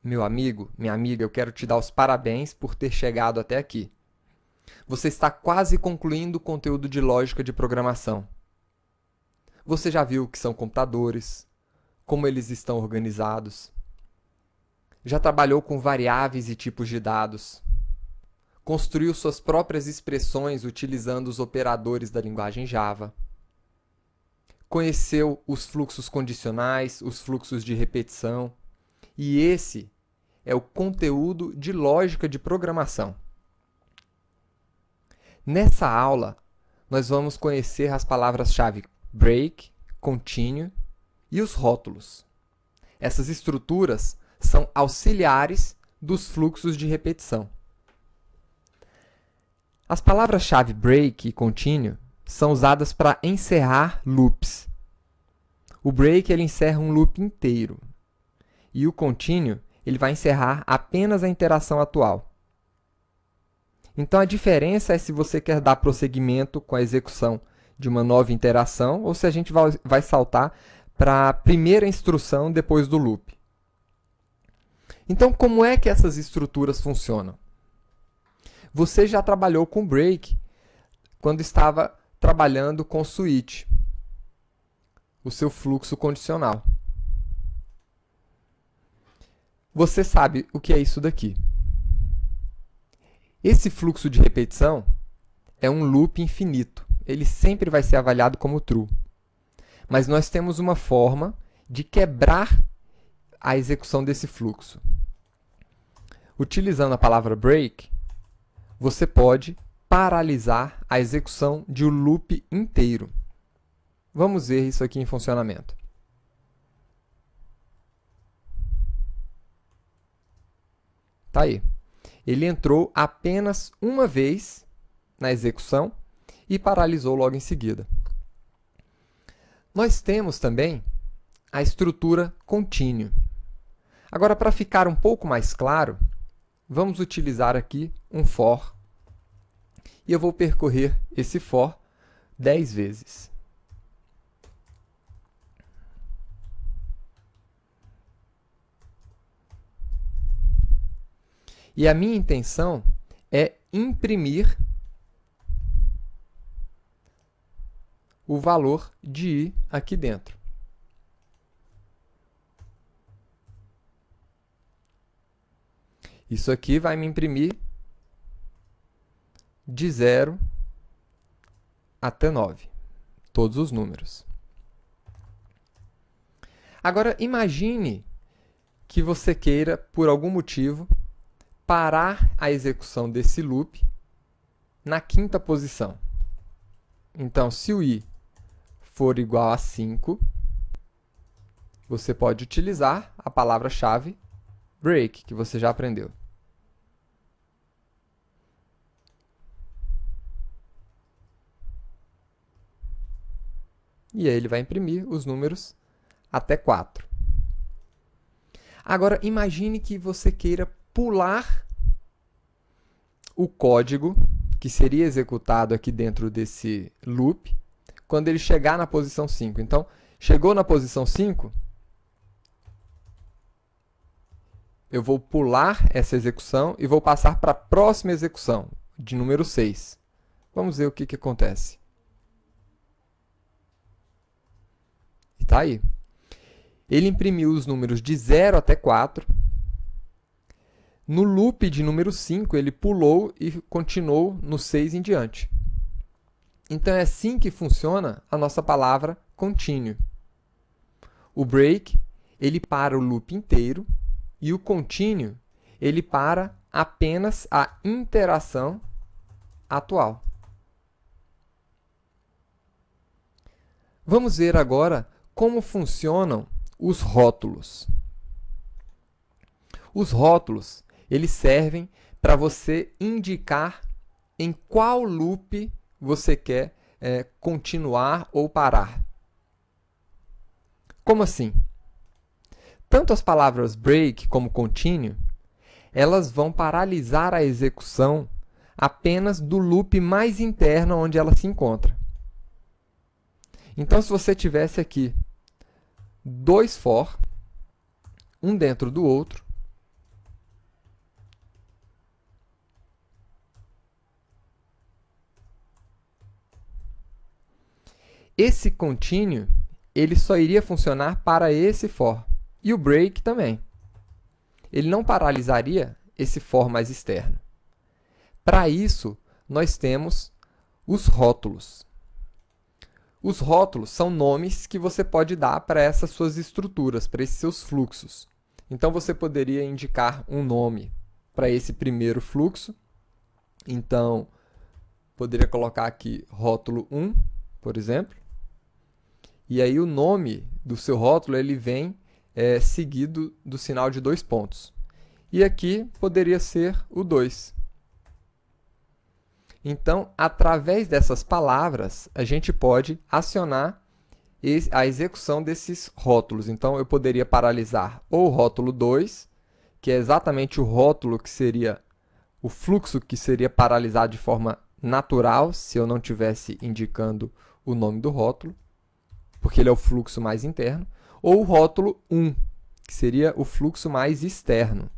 Meu amigo, minha amiga, eu quero te dar os parabéns por ter chegado até aqui. Você está quase concluindo o conteúdo de lógica de programação. Você já viu o que são computadores, como eles estão organizados, já trabalhou com variáveis e tipos de dados, construiu suas próprias expressões utilizando os operadores da linguagem Java, conheceu os fluxos condicionais, os fluxos de repetição, e esse é o conteúdo de lógica de programação. Nessa aula, nós vamos conhecer as palavras-chave break, continue e os rótulos. Essas estruturas são auxiliares dos fluxos de repetição. As palavras-chave break e continue são usadas para encerrar loops. O break ele encerra um loop inteiro e o continue ele vai encerrar apenas a interação atual. Então, a diferença é se você quer dar prosseguimento com a execução de uma nova interação ou se a gente vai saltar para a primeira instrução depois do loop. Então, como é que essas estruturas funcionam? Você já trabalhou com break quando estava trabalhando com switch, o seu fluxo condicional. Você sabe o que é isso daqui. Esse fluxo de repetição é um loop infinito. Ele sempre vai ser avaliado como true. Mas nós temos uma forma de quebrar a execução desse fluxo. Utilizando a palavra break, você pode paralisar a execução de um loop inteiro. Vamos ver isso aqui em funcionamento. Tá aí. Ele entrou apenas uma vez na execução e paralisou logo em seguida. Nós temos também a estrutura continue. Agora, para ficar um pouco mais claro, vamos utilizar aqui um for. E eu vou percorrer esse for 10 vezes. E a minha intenção é imprimir o valor de i aqui dentro. Isso aqui vai me imprimir de 0 até 9, todos os números. Agora, imagine que você queira, por algum motivo, parar a execução desse loop na quinta posição. Então, se o i for igual a 5, você pode utilizar a palavra-chave break, que você já aprendeu. E aí ele vai imprimir os números até 4. Agora, imagine que você queira pular o código que seria executado aqui dentro desse loop quando ele chegar na posição 5. Então, chegou na posição 5, eu vou pular essa execução e vou passar para a próxima execução, de número 6. Vamos ver o que acontece. E está aí. Ele imprimiu os números de 0 até 4. No loop de número 5, ele pulou e continuou no 6 em diante. Então, é assim que funciona a nossa palavra continue. O break, ele para o loop inteiro, e o continue, ele para apenas a interação atual. Vamos ver agora como funcionam os rótulos. Os rótulos, eles servem para você indicar em qual loop você quer continuar ou parar. Como assim? Tanto as palavras break como continue, elas vão paralisar a execução apenas do loop mais interno onde ela se encontra. Então, se você tivesse aqui dois for, um dentro do outro, esse continue ele só iria funcionar para esse for. E o break também. Ele não paralisaria esse for mais externo. Para isso, nós temos os rótulos. Os rótulos são nomes que você pode dar para essas suas estruturas, para esses seus fluxos. Então, você poderia indicar um nome para esse primeiro fluxo. Então, poderia colocar aqui rótulo 1, por exemplo. E aí o nome do seu rótulo ele vem seguido do sinal de 2 pontos. E aqui poderia ser o 2. Então, através dessas palavras, a gente pode acionar a execução desses rótulos. Então, eu poderia paralisar ou o rótulo 2, que é exatamente o rótulo que seria o fluxo que seria paralisado de forma natural, se eu não estivesse indicando o nome do rótulo, porque ele é o fluxo mais interno, ou o rótulo 1, que seria o fluxo mais externo.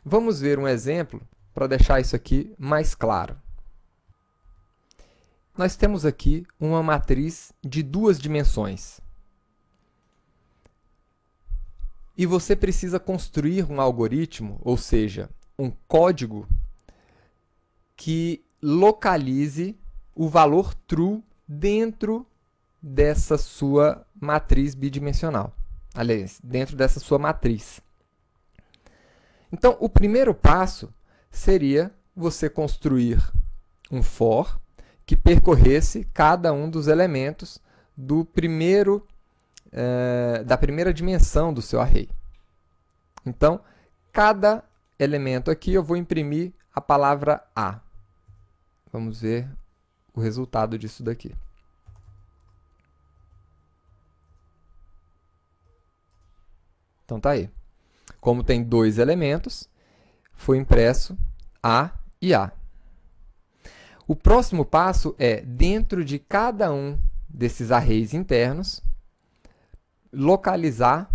Vamos ver um exemplo para deixar isso aqui mais claro. Nós temos aqui uma matriz de 2 dimensões. E você precisa construir um algoritmo, ou seja, um código que localize o valor true dentro dessa sua matriz bidimensional. Aliás, dentro dessa sua matriz. Então, o primeiro passo seria você construir um for que percorresse cada um dos elementos do da primeira dimensão do seu array. Então, cada elemento aqui eu vou imprimir a palavra A. Vamos ver o resultado disso daqui. Então, tá aí. Como tem 2 elementos, foi impresso A e A. O próximo passo é, dentro de cada um desses arrays internos, localizar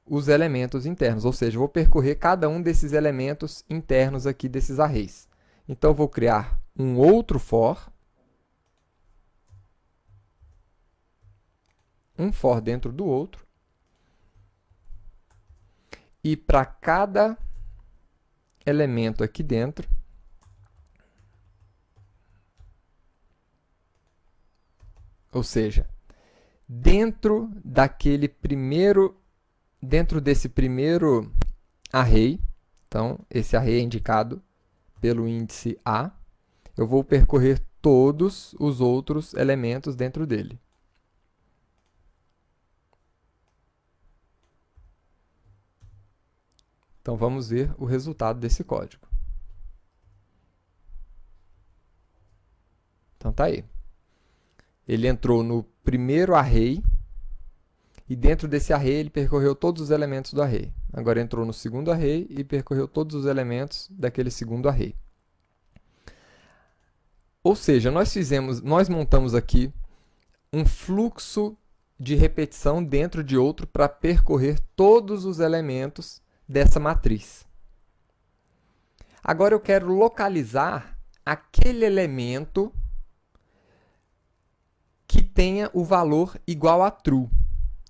os elementos internos. Ou seja, eu vou percorrer cada um desses elementos internos aqui desses arrays. Então, eu vou criar um outro for. Um for dentro do outro. E para cada elemento aqui dentro, ou seja, dentro desse primeiro array, então esse array é indicado pelo índice A, eu vou percorrer todos os outros elementos dentro dele. Então, vamos ver o resultado desse código. Então, tá aí. Ele entrou no primeiro array, e dentro desse array ele percorreu todos os elementos do array. Agora entrou no segundo array e percorreu todos os elementos daquele segundo array. Ou seja, nós montamos aqui um fluxo de repetição dentro de outro para percorrer todos os elementos dessa matriz. Agora eu quero localizar aquele elemento que tenha o valor igual a true.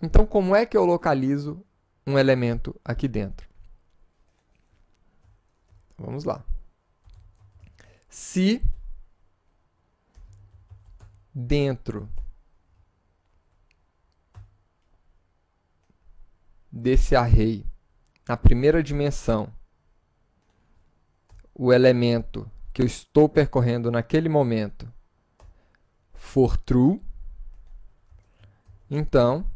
Então, como é que eu localizo um elemento aqui dentro? Vamos lá. Se dentro desse array, na primeira dimensão, o elemento que eu estou percorrendo naquele momento for true, então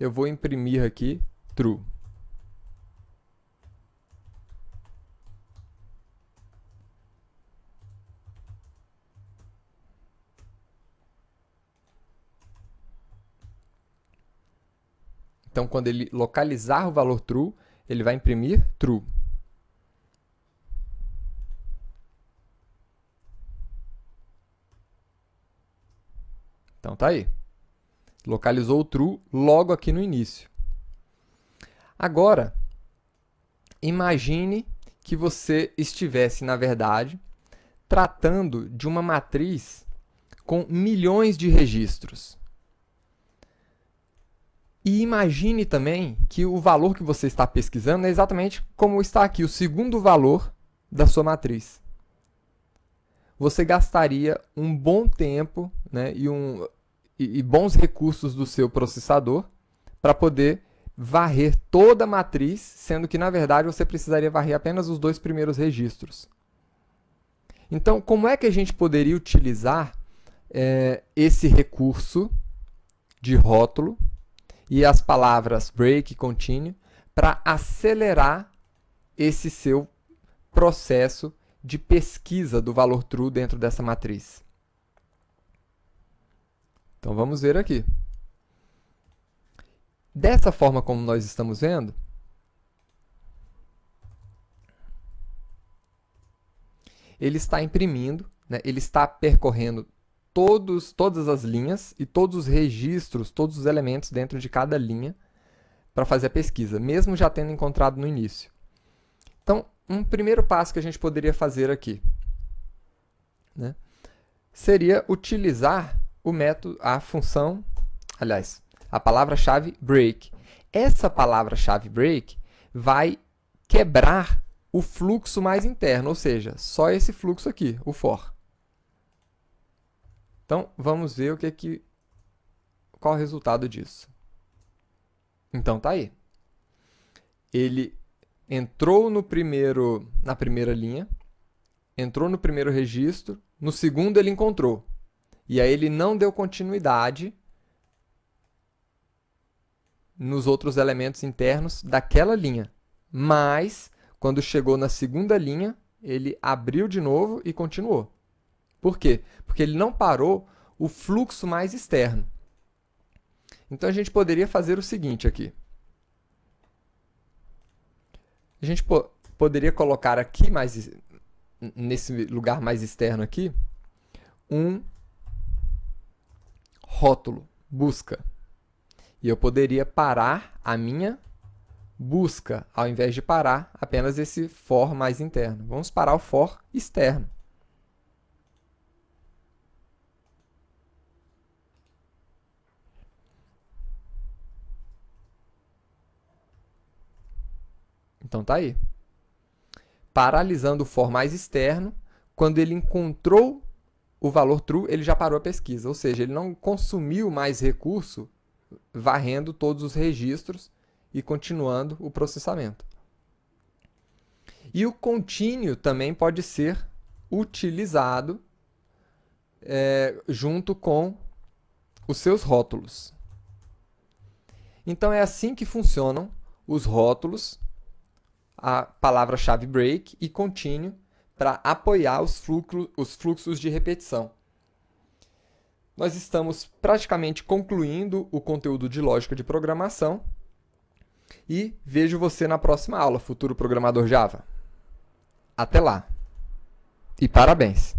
eu vou imprimir aqui true. Então, quando ele localizar o valor true, ele vai imprimir true. Então, tá aí. Localizou o true logo aqui no início. Agora, imagine que você estivesse, na verdade, tratando de uma matriz com milhões de registros. E imagine também que o valor que você está pesquisando é exatamente como está aqui, o segundo valor da sua matriz. Você gastaria um bom tempo, né, e bons recursos do seu processador para poder varrer toda a matriz, sendo que, na verdade, você precisaria varrer apenas os 2 primeiros registros. Então, como é que a gente poderia utilizar esse recurso de rótulo e as palavras break e continue para acelerar esse seu processo de pesquisa do valor true dentro dessa matriz? Então, vamos ver aqui. Dessa forma como nós estamos vendo, ele está imprimindo, né, ele está percorrendo todas as linhas e todos os registros, todos os elementos dentro de cada linha para fazer a pesquisa, mesmo já tendo encontrado no início. Então, um primeiro passo que a gente poderia fazer aqui, né, seria utilizar o método, a função, aliás, a palavra-chave break. Essa palavra-chave break vai quebrar o fluxo mais interno, ou seja, só esse fluxo aqui, o for. Então, vamos ver qual é o resultado disso. Então, tá aí. Ele entrou na primeira linha, entrou no primeiro registro, no segundo ele encontrou. E aí ele não deu continuidade nos outros elementos internos daquela linha. Mas, quando chegou na segunda linha, ele abriu de novo e continuou. Por quê? Porque ele não parou o fluxo mais externo. Então, a gente poderia fazer o seguinte aqui. A gente poderia colocar aqui, nesse lugar mais externo aqui, um rótulo, busca. E eu poderia parar a minha busca, ao invés de parar apenas esse for mais interno. Vamos parar o for externo. Então, tá aí. Paralisando o for mais externo, quando ele encontrou o valor true, ele já parou a pesquisa. Ou seja, ele não consumiu mais recurso varrendo todos os registros e continuando o processamento. E o continue também pode ser utilizado junto com os seus rótulos. Então, é assim que funcionam os rótulos, a palavra-chave break e continue para apoiar os fluxos de repetição. Nós estamos praticamente concluindo o conteúdo de lógica de programação e vejo você na próxima aula, futuro programador Java. Até lá! E parabéns!